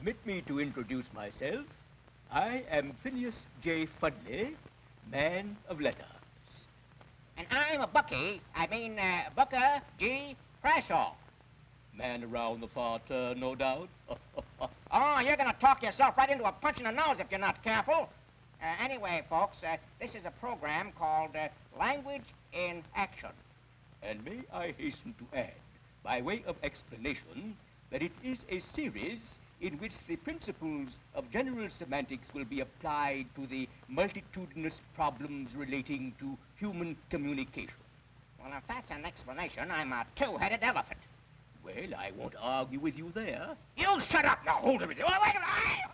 Permit me to introduce myself. I am Phineas J. Fudley, man of letters. And I'm a Booker G. Crashaw. Man around the far turn, no doubt. Oh, you're going to talk yourself right into a punch in the nose if you're not careful. Anyway, folks, this is a program called Language in Action. And may I hasten to add, by way of explanation, that it is a series in which the principles of general semantics will be applied to the multitudinous problems relating to human communication. Well, if that's an explanation, I'm a two-headed elephant. Well, I won't argue with you there. You shut up now. Hold everything. Oh, wait a minute.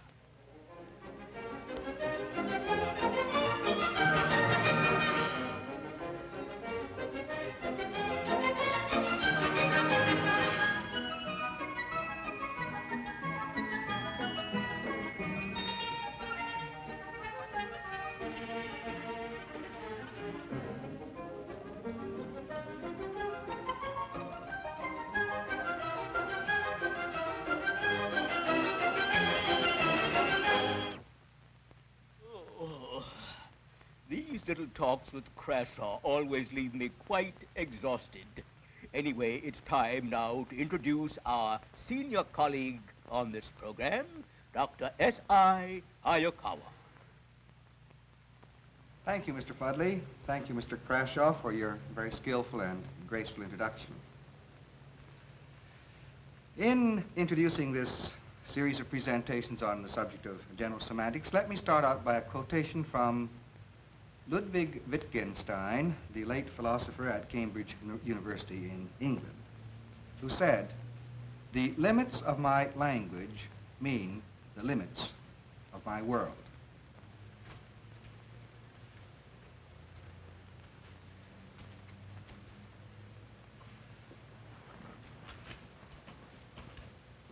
These little talks with Crashaw always leave me quite exhausted. Anyway, it's time now to introduce our senior colleague on this program, Dr. S.I. Hayakawa. Thank you, Mr. Fudley. Thank you, Mr. Crashaw, for your very skillful and graceful introduction. In introducing this series of presentations on the subject of general semantics, let me start out by a quotation from Ludwig Wittgenstein, the late philosopher at Cambridge University in England, who said, "The limits of my language mean the limits of my world."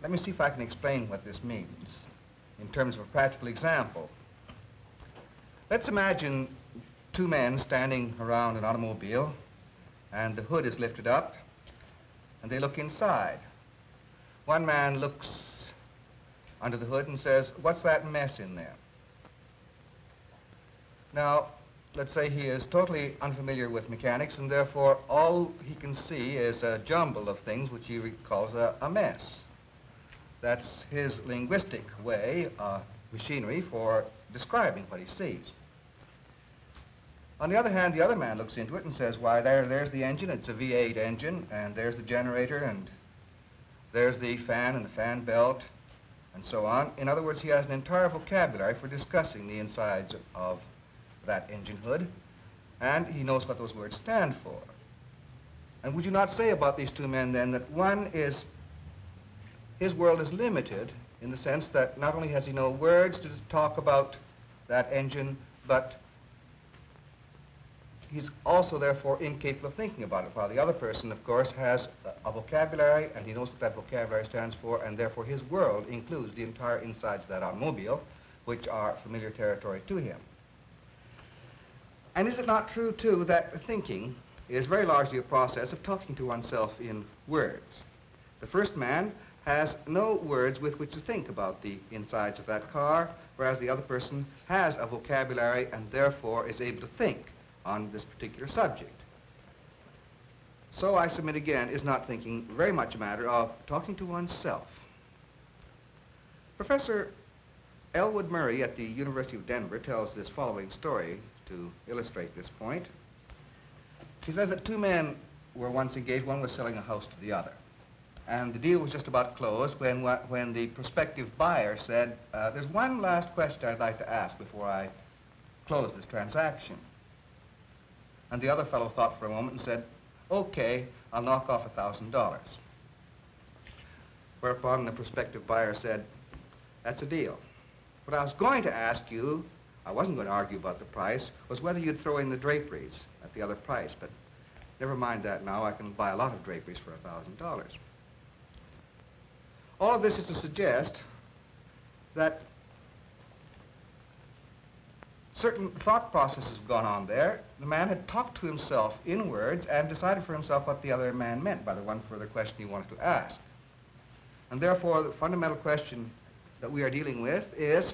Let me see if I can explain what this means in terms of a practical example. Let's imagine two men standing around an automobile, and the hood is lifted up, and they look inside. One man looks under the hood and says, "What's that mess in there?" Now, let's say he is totally unfamiliar with mechanics, and therefore all he can see is a jumble of things which he calls a mess. That's his linguistic way, machinery, for describing what he sees. On the other hand, the other man looks into it and says, "Why, there's the engine, it's a V8 engine, and there's the generator, and there's the fan and the fan belt, and so on." In other words, he has an entire vocabulary for discussing the insides of that engine hood, and he knows what those words stand for. And would you not say about these two men, then, that one is, his world is limited in the sense that not only has he no words to talk about that engine, but he's also, therefore, incapable of thinking about it, while the other person, of course, has a vocabulary, and he knows what that vocabulary stands for, and therefore his world includes the entire insides of that automobile, which are familiar territory to him. And is it not true, too, that thinking is very largely a process of talking to oneself in words? The first man has no words with which to think about the insides of that car, whereas the other person has a vocabulary and therefore is able to think on this particular subject. So I submit again, is not thinking very much a matter of talking to oneself? Professor Elwood Murray at the University of Denver tells this following story to illustrate this point. He says that two men were once engaged. One was selling a house to the other. And the deal was just about closed when the prospective buyer said, "There's one last question I'd like to ask before I close this transaction." And the other fellow thought for a moment and said, "Okay, I'll knock off $1,000. Whereupon the prospective buyer said, "That's a deal. What I was going to ask you, I wasn't going to argue about the price, was whether you'd throw in the draperies at the other price, but never mind that now. I can buy a lot of draperies for $1,000. All of this is to suggest that certain thought processes have gone on there. The man had talked to himself in words and decided for himself what the other man meant by the one further question he wanted to ask. And therefore, the fundamental question that we are dealing with is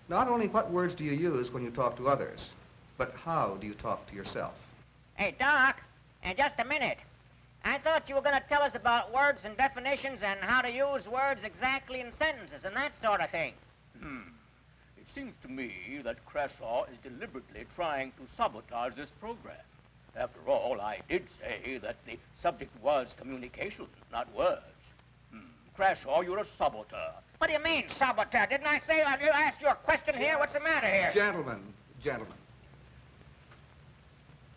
not only what words do you use when you talk to others, but how do you talk to yourself? Hey, Doc, just a minute. I thought you were going to tell us about words and definitions and how to use words exactly in sentences and that sort of thing. It seems to me that Crashaw is deliberately trying to sabotage this program. After all, I did say that the subject was communication, not words. Crashaw, you're a saboteur. What do you mean, saboteur? Didn't I say I asked you a question here? What's the matter here? Gentlemen.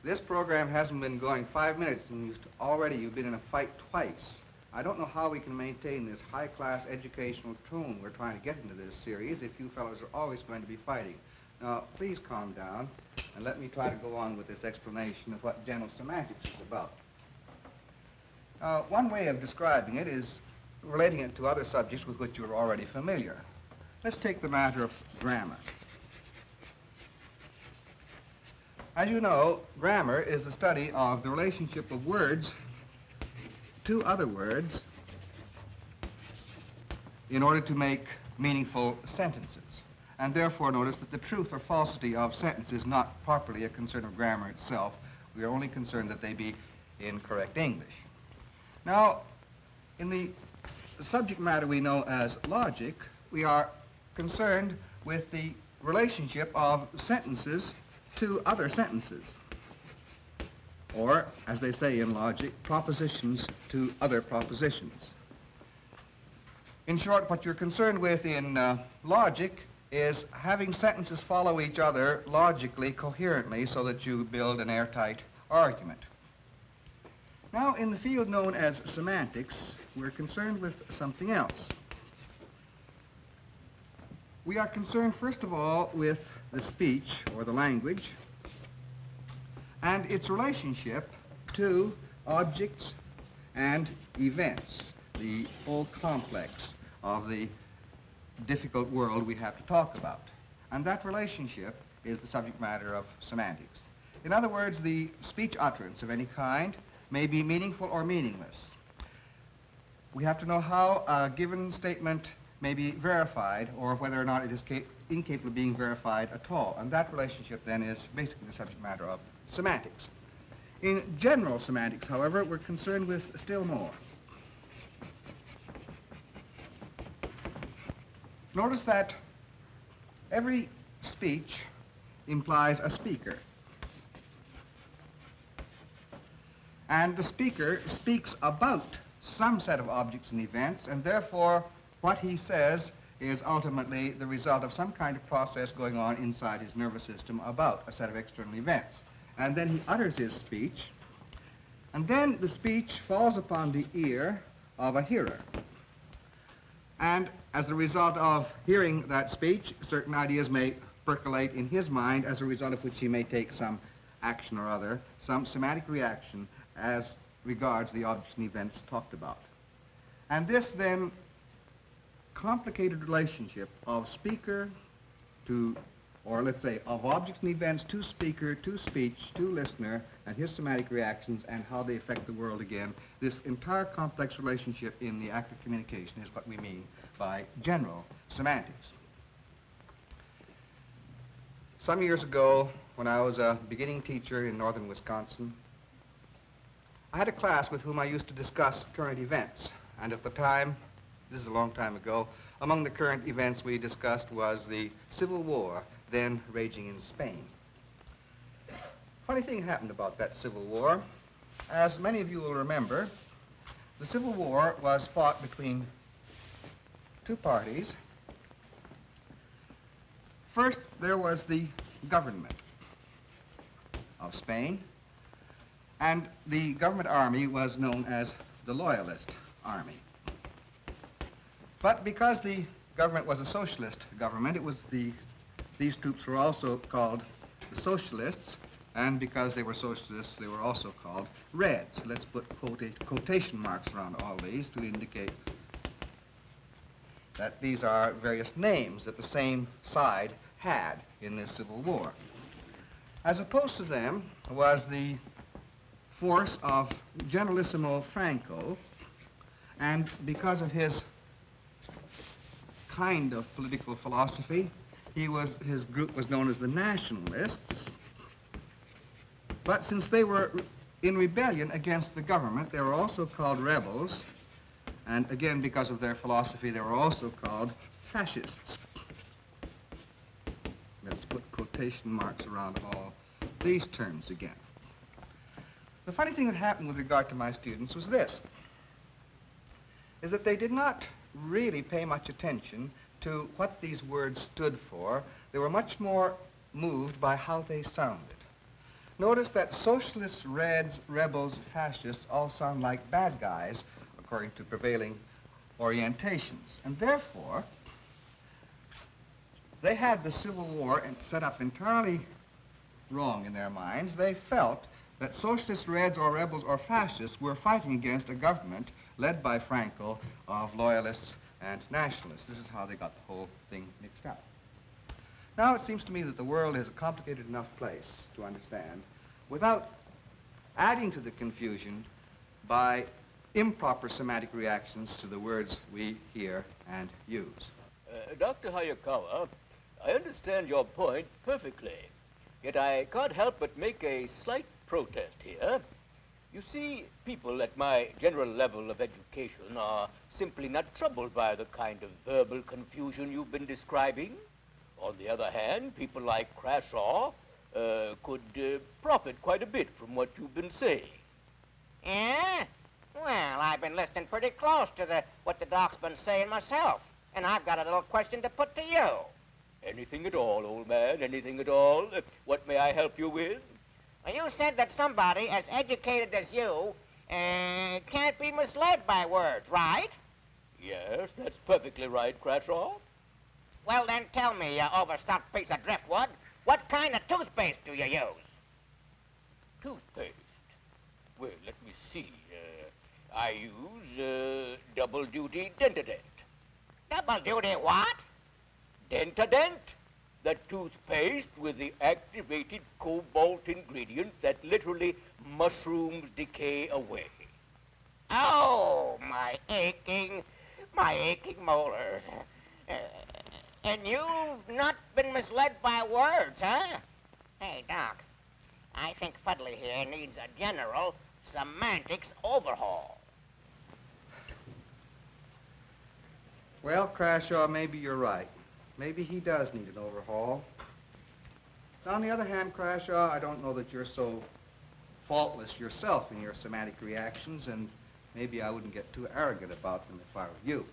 This program hasn't been going 5 minutes, and already you've been in a fight twice. I don't know how we can maintain this high-class educational tone we're trying to get into this series if you fellows are always going to be fighting. Now, please calm down, and let me try to go on with this explanation of what general semantics is about. One way of describing it is relating it to other subjects with which you're already familiar. Let's take the matter of grammar. As you know, grammar is the study of the relationship of words to other words in order to make meaningful sentences. And therefore, notice that the truth or falsity of sentences is not properly a concern of grammar itself. We are only concerned that they be in correct English. Now, in the subject matter we know as logic, we are concerned with the relationship of sentences to other sentences. Or, as they say in logic, propositions to other propositions. In short, what you're concerned with in logic is having sentences follow each other logically, coherently, so that you build an airtight argument. Now, in the field known as semantics, we're concerned with something else. We are concerned, first of all, with the speech, or the language, and its relationship to objects and events, the whole complex of the difficult world we have to talk about. And that relationship is the subject matter of semantics. In other words, the speech utterance of any kind may be meaningful or meaningless. We have to know how a given statement may be verified or whether or not it is incapable of being verified at all. And that relationship then is basically the subject matter of semantics. In general semantics, however, we're concerned with still more. Notice that every speech implies a speaker. And the speaker speaks about some set of objects and events, and therefore what he says is ultimately the result of some kind of process going on inside his nervous system about a set of external events. And then he utters his speech, and then the speech falls upon the ear of a hearer. And as a result of hearing that speech, certain ideas may percolate in his mind, as a result of which he may take some action or other, some semantic reaction as regards the objects and events talked about. And this then complicated relationship of speaker to, or let's say, of objects and events to speaker, to speech, to listener, and his semantic reactions and how they affect the world again, this entire complex relationship in the act of communication is what we mean by general semantics. Some years ago, when I was a beginning teacher in northern Wisconsin, I had a class with whom I used to discuss current events. And at the time, this is a long time ago, among the current events we discussed was the Civil War then raging in Spain. Funny thing happened about that Civil War. As many of you will remember, the Civil War was fought between two parties. First, there was the government of Spain, and the government army was known as the Loyalist Army. But because the government was a socialist government, it was these troops were also called the Socialists, and because they were socialists, they were also called Reds. Let's put quotation marks around all these to indicate that these are various names that the same side had in this Civil War. As opposed to them was the force of Generalissimo Franco, and because of his kind of political philosophy. His group was known as the Nationalists. But since they were in rebellion against the government, they were also called rebels. And again, because of their philosophy, they were also called fascists. Let's put quotation marks around all these terms again. The funny thing that happened with regard to my students was this, is that they did not really pay much attention to what these words stood for. They were much more moved by how they sounded. Notice that socialists, Reds, rebels, fascists all sound like bad guys according to prevailing orientations. And therefore, they had the Civil War set up entirely wrong in their minds. They felt that socialists, Reds, or rebels, or fascists were fighting against a government led by Franco of loyalists and nationalists. This is how they got the whole thing mixed up. Now, it seems to me that the world is a complicated enough place to understand without adding to the confusion by improper semantic reactions to the words we hear and use. Dr. Hayakawa, I understand your point perfectly, yet I can't help but make a slight protest here. You see, people at my general level of education are simply not troubled by the kind of verbal confusion you've been describing. On the other hand, people like Crashaw could profit quite a bit from what you've been saying. Yeah? Well, I've been listening pretty close to what the doc's been saying myself, and I've got a little question to put to you. Anything at all, old man, anything at all. What may I help you with? Well, you said that somebody as educated as you can't be misled by words, right? Yes, that's perfectly right, Crashaw. Well, then tell me, you overstuffed piece of driftwood, what kind of toothpaste do you use? Toothpaste? Well, let me see. I use double-duty Dentadent. Double-duty what? Dentadent? The toothpaste with the activated cobalt ingredient that literally mushrooms decay away. Oh, my aching molars. And you've not been misled by words, huh? Hey, Doc, I think Fuddley here needs a general semantics overhaul. Well, Crashaw, maybe you're right. Maybe he does need an overhaul. On the other hand, Crashaw, I don't know that you're so faultless yourself in your semantic reactions, and maybe I wouldn't get too arrogant about them if I were you.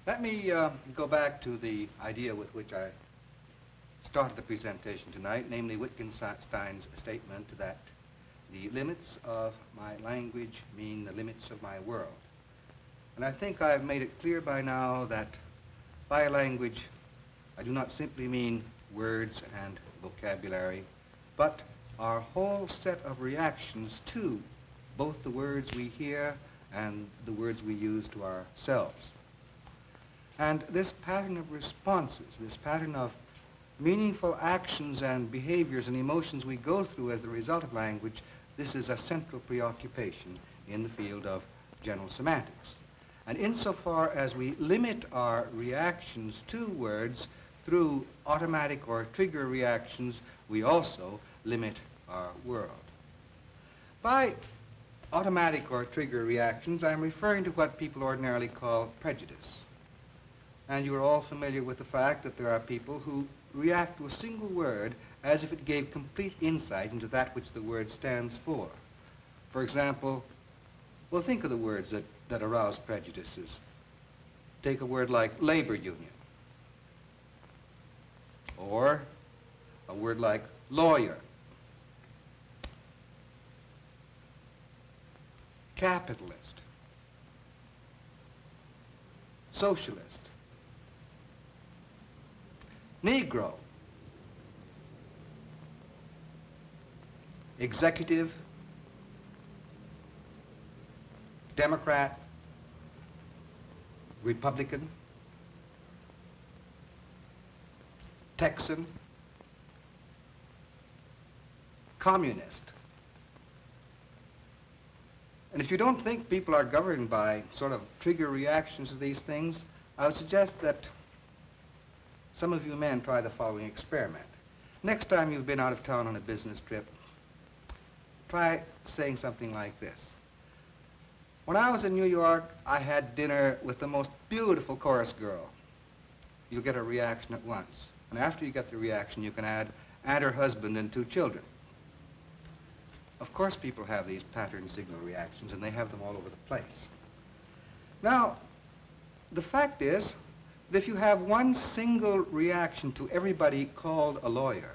Let me go back to the idea with which I started the presentation tonight, namely Wittgenstein's statement that the limits of my language mean the limits of my world. And I think I've made it clear by now that by language, I do not simply mean words and vocabulary, but our whole set of reactions to both the words we hear and the words we use to ourselves. And this pattern of responses, this pattern of meaningful actions and behaviors and emotions we go through as the result of language, this is a central preoccupation in the field of general semantics. And insofar as we limit our reactions to words through automatic or trigger reactions, we also limit our world. By automatic or trigger reactions, I'm referring to what people ordinarily call prejudice. And you are all familiar with the fact that there are people who react to a single word as if it gave complete insight into that which the word stands for. For example, well, think of the words that arouse prejudices. Take a word like labor union, or a word like lawyer, capitalist, socialist, Negro, executive, Democrat, Republican, Texan, communist. And if you don't think people are governed by sort of trigger reactions to these things, I would suggest that some of you men try the following experiment. Next time you've been out of town on a business trip, try saying something like this. When I was in New York, I had dinner with the most beautiful chorus girl. You'll get a reaction at once. And after you get the reaction, you can add, and her husband and 2 children. Of course, people have these pattern signal reactions, and they have them all over the place. Now, the fact is that if you have one single reaction to everybody called a lawyer,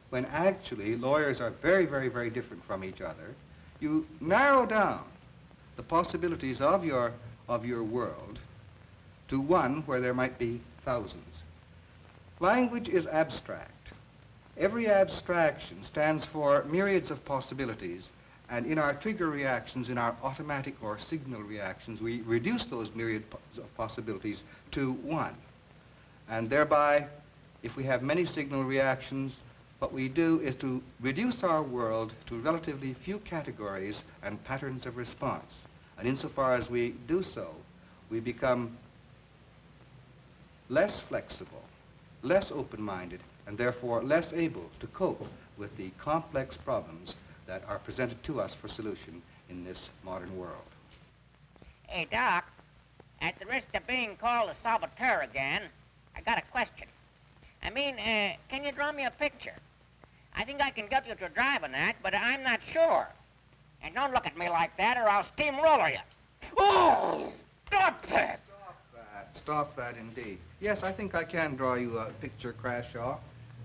when actually lawyers are very, very, very different from each other, you narrow down the possibilities of your world to one where there might be thousands. Language is abstract. Every abstraction stands for myriads of possibilities, and in our trigger reactions, in our automatic or signal reactions, we reduce those myriad of possibilities to one. And thereby, if we have many signal reactions, what we do is to reduce our world to relatively few categories and patterns of response. And insofar as we do so, we become less flexible, less open-minded, and therefore less able to cope with the complex problems that are presented to us for solution in this modern world. Hey, Doc, at the risk of being called a saboteur again, I got a question. I mean, can you draw me a picture? I think I can get you to drive on that, but I'm not sure. And don't look at me like that or I'll steamroller you. Oh, stop that! Stop that indeed. Yes, I think I can draw you a picture, Crashaw,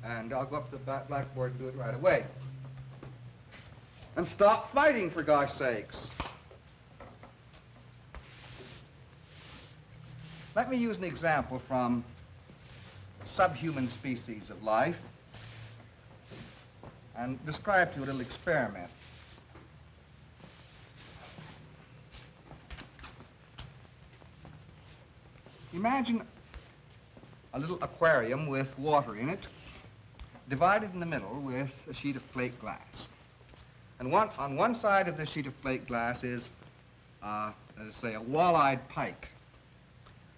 and I'll go up to the blackboard and do it right away. And stop fighting, for gosh sakes. Let me use an example from subhuman species of life and describe to you a little experiment. Imagine a little aquarium with water in it, divided in the middle with a sheet of plate glass. And on one side of the sheet of plate glass is, let us say, a wall-eyed pike.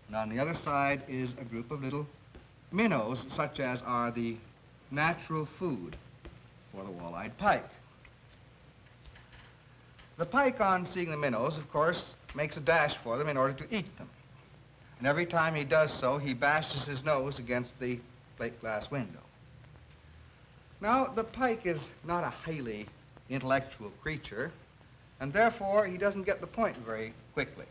And on the other side is a group of little minnows, such as are the natural food for the wall-eyed pike. The pike, on seeing the minnows, of course, makes a dash for them in order to eat them. And every time he does so, he bashes his nose against the plate glass window. Now, the pike is not a highly intellectual creature, and therefore he doesn't get the point very quickly.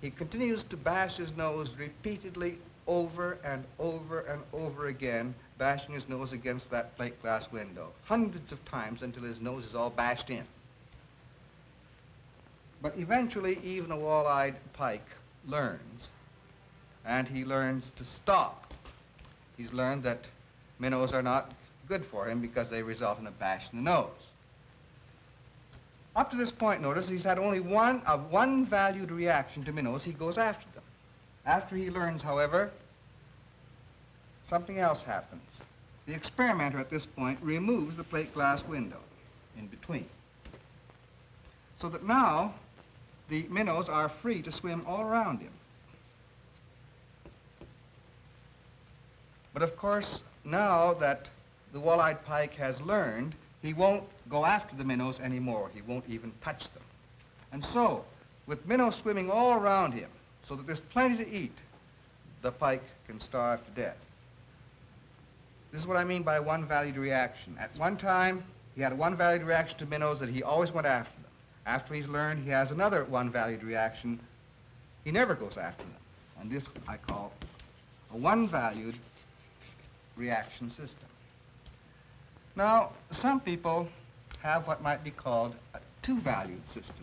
He continues to bash his nose repeatedly over and over and over again, bashing his nose against that plate glass window, hundreds of times until his nose is all bashed in. But eventually, even a wall-eyed pike learns, and he learns to stop. He's learned that minnows are not good for him because they result in a bash in the nose. Up to this point, notice, he's had only one valued reaction to minnows. He goes after them. After he learns, however, something else happens. The experimenter at this point removes the plate glass window in between, so that now the minnows are free to swim all around him. But of course, now that the wall-eyed pike has learned, he won't go after the minnows anymore. He won't even touch them. And so, with minnows swimming all around him, so that there's plenty to eat, the pike can starve to death. This is what I mean by one valued reaction. At one time, he had a one valued reaction to minnows that he always went after them. After he's learned he has another one valued reaction, he never goes after them. And this I call a one valued reaction system. Now, some people have what might be called two-valued systems.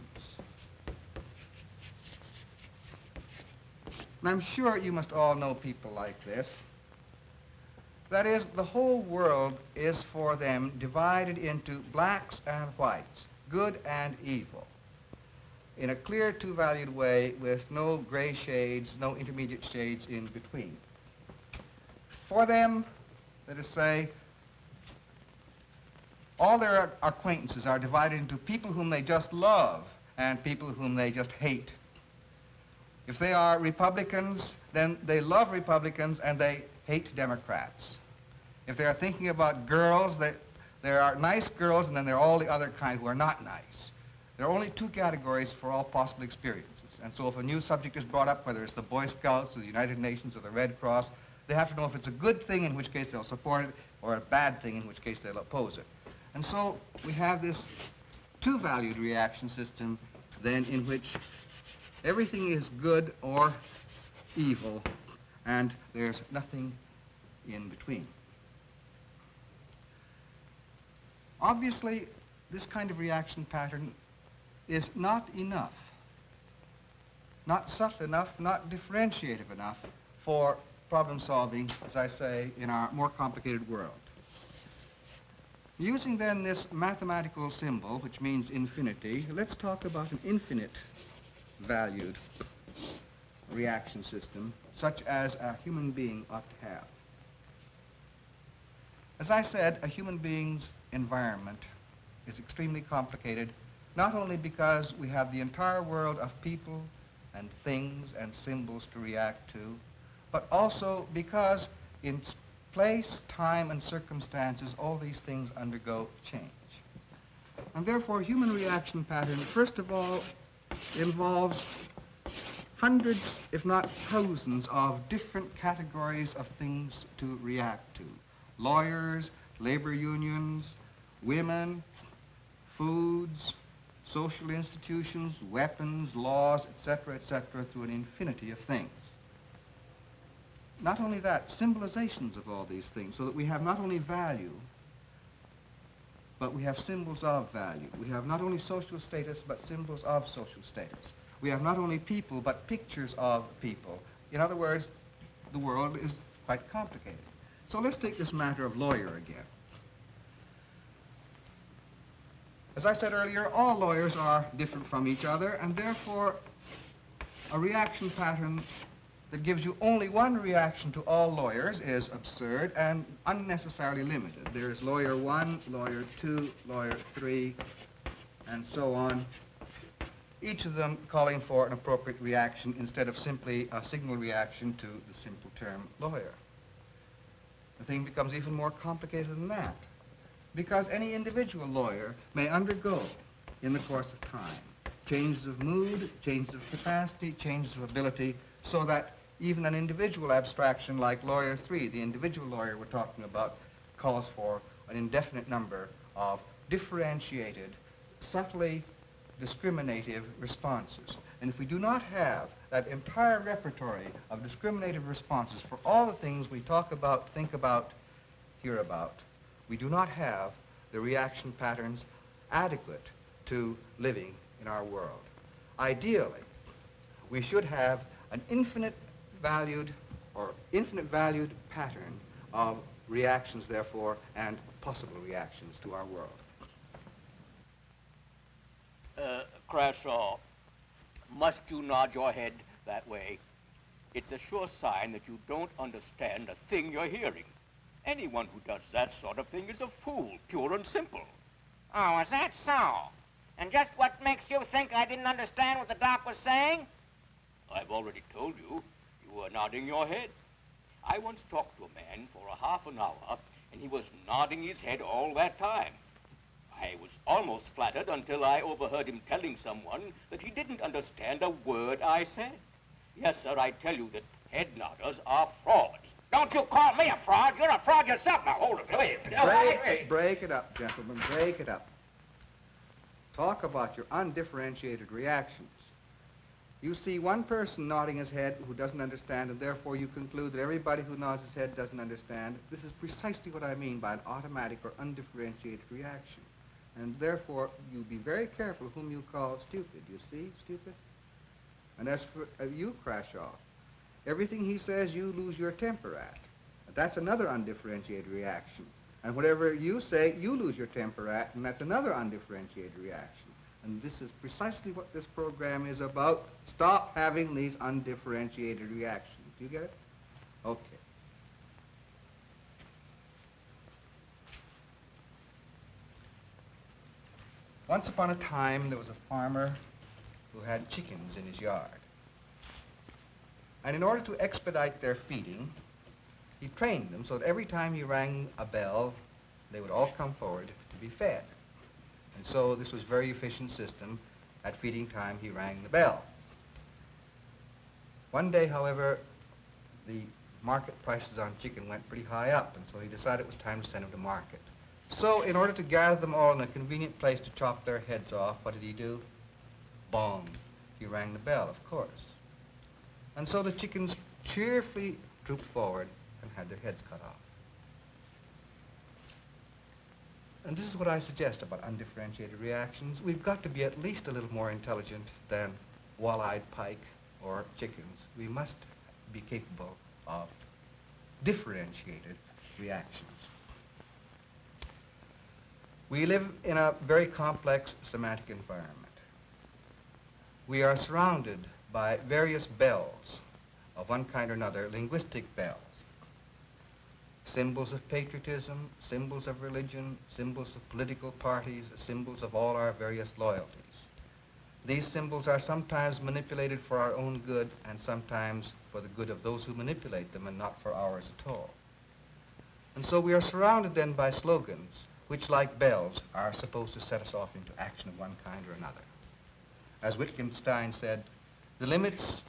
And I'm sure you must all know people like this. That is, the whole world is for them divided into blacks and whites, good and evil, in a clear two-valued way with no gray shades, no intermediate shades in between. For them, let us say, all their acquaintances are divided into people whom they just love and people whom they just hate. If they are Republicans, then they love Republicans and they hate Democrats. If they are thinking about girls, there are nice girls and then there are all the other kind who are not nice. There are only two categories for all possible experiences. And so if a new subject is brought up, whether it's the Boy Scouts or the United Nations or the Red Cross, they have to know if it's a good thing, in which case they'll support it, or a bad thing, in which case they'll oppose it. And so we have this two-valued reaction system, then, in which everything is good or evil, and there's nothing in between. Obviously, this kind of reaction pattern is not enough, not subtle enough, not differentiative enough for problem solving, as I say, in our more complicated world. Using then this mathematical symbol, which means infinity, let's talk about an infinite valued reaction system, such as a human being ought to have. As I said, a human being's environment is extremely complicated, not only because we have the entire world of people and things and symbols to react to, but also because in place, time, and circumstances, all these things undergo change. And therefore, human reaction pattern, first of all, involves hundreds, if not thousands, of different categories of things to react to. Lawyers, labor unions, women, foods, social institutions, weapons, laws, etc., through an infinity of things. Not only that, symbolizations of all these things, so that we have not only value, but we have symbols of value. We have not only social status, but symbols of social status. We have not only people, but pictures of people. In other words, the world is quite complicated. So let's take this matter of lawyer again. As I said earlier, all lawyers are different from each other, and therefore a reaction pattern that gives you only one reaction to all lawyers is absurd and unnecessarily limited. There's lawyer 1, lawyer 2, lawyer 3, and so on, each of them calling for an appropriate reaction instead of simply a signal reaction to the simple term lawyer. The thing becomes even more complicated than that, because any individual lawyer may undergo, in the course of time, changes of mood, changes of capacity, changes of ability, so that even an individual abstraction like lawyer 3, the individual lawyer we're talking about, calls for an indefinite number of differentiated, subtly discriminative responses. And if we do not have that entire repertory of discriminative responses for all the things we talk about, think about, hear about, we do not have the reaction patterns adequate to living in our world. Ideally, we should have an infinite valued pattern of reactions, therefore, and possible reactions to our world. Crashaw, must you nod your head that way? It's a sure sign that you don't understand a thing you're hearing. Anyone who does that sort of thing is a fool, pure and simple. Oh, is that so? And just what makes you think I didn't understand what the doc was saying? I've already told you. You were nodding your head. I once talked to a man for a half an hour, and he was nodding his head all that time. I was almost flattered until I overheard him telling someone that he didn't understand a word I said. Yes, sir, I tell you that head nodders are frauds. Don't you call me a fraud. You're a fraud yourself. Now, hold it. Break it up, gentlemen. Break it up. Talk about your undifferentiated reactions. You see one person nodding his head who doesn't understand, and therefore you conclude that everybody who nods his head doesn't understand. This is precisely what I mean by an automatic or undifferentiated reaction. And therefore, you be very careful whom you call stupid. You see, stupid? And as for you, Crashaw, everything he says you lose your temper at. That's another undifferentiated reaction. And whatever you say, you lose your temper at, and that's another undifferentiated reaction. And this is precisely what this program is about. Stop having these undifferentiated reactions. Do you get it? Okay. Once upon a time, there was a farmer who had chickens in his yard. And in order to expedite their feeding, he trained them so that every time he rang a bell, they would all come forward to be fed. And so this was a very efficient system. At feeding time, he rang the bell. One day, however, the market prices on chicken went pretty high up, and so he decided it was time to send them to market. So in order to gather them all in a convenient place to chop their heads off, what did he do? Bong. He rang the bell, of course. And so the chickens cheerfully trooped forward and had their heads cut off. And this is what I suggest about undifferentiated reactions. We've got to be at least a little more intelligent than wall-eyed pike or chickens. We must be capable of differentiated reactions. We live in a very complex semantic environment. We are surrounded by various bells of one kind or another, linguistic bells. Symbols of patriotism, symbols of religion, symbols of political parties, symbols of all our various loyalties. These symbols are sometimes manipulated for our own good and sometimes for the good of those who manipulate them and not for ours at all. And so we are surrounded then by slogans which, like bells, are supposed to set us off into action of one kind or another. As Wittgenstein said, the limits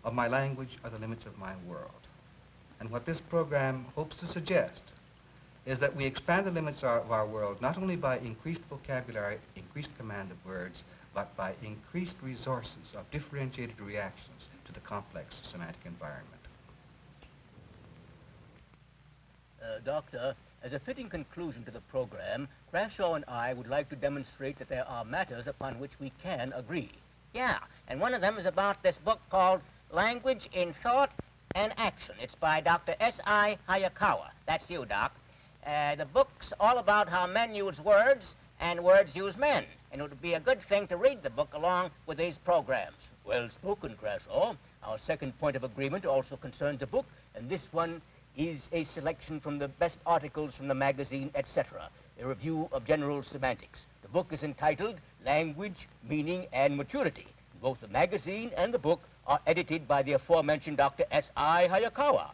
of my language are the limits of my world. And what this program hopes to suggest is that we expand the limits of our world not only by increased vocabulary, increased command of words, but by increased resources of differentiated reactions to the complex semantic environment. Doctor, as a fitting conclusion to the program, Crashaw and I would like to demonstrate that there are matters upon which we can agree. Yeah, and one of them is about this book called Language in Thought and Action. It's by Dr. S.I. Hayakawa. That's you, Doc. The book's all about how men use words and words use men, and it would be a good thing to read the book along with these programs. Well spoken, Crashaw. Our second point of agreement also concerns a book, and this one is a selection from the best articles from the magazine, etc., a review of general semantics. The book is entitled Language, Meaning, and Maturity. Both the magazine and the book are edited by the aforementioned Dr. S.I. Hayakawa.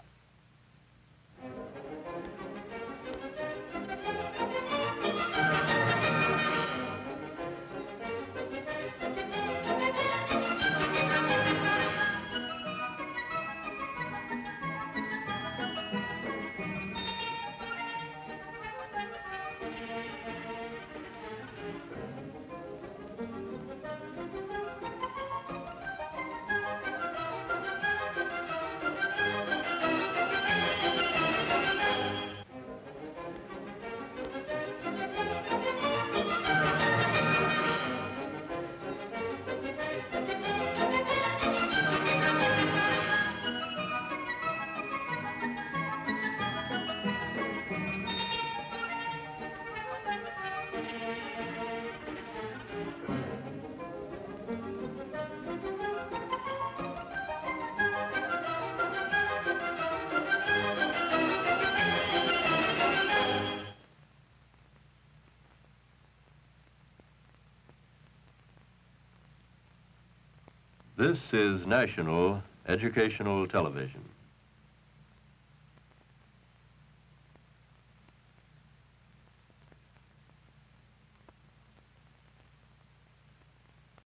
This is National Educational Television.